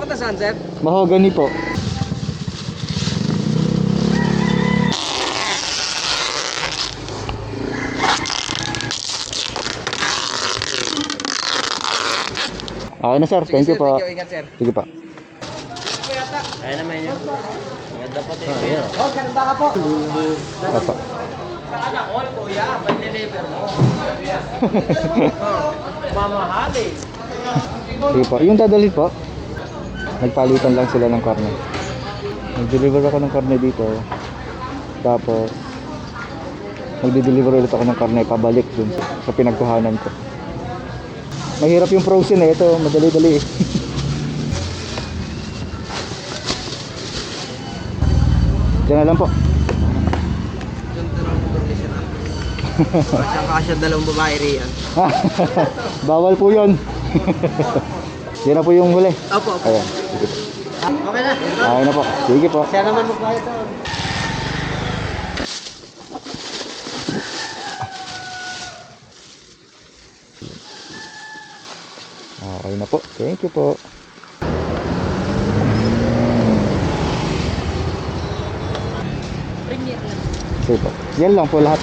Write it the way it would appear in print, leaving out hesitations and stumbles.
Papunta saan, sir? Mahogany po. Okay na sir, Sige, thank you sir. po. Thank you. Ingat, sir. Sige pa. Kaya naman yun. Maganda pa din. Ayan. Oh, ganda ka po. Apa. Sana all, kuya. Pag-deliver mo. Mamahal eh. Sige po. Yung dadalhin po, nagpalitan lang sila ng karne. Nag-deliver ako ng karne dito. Tapos, magdi-deliver ulit ako ng karne pabalik dun sa pinagkuhanan ko. Mahirap yung frozen eh. Ito, madali-dali eh. Diyan na lang po. Ganda ng motor ni sir. Kasya dalawang babae riyan. Bawal po yun. Yan na po yung huli. Opo, opo. Ayan, sige po. Okay na. Okay na po. Sige po. Siya naman magbayad doon. Okay na po. Thank you po. Premier lang. Sige po. Yan lang po lahat.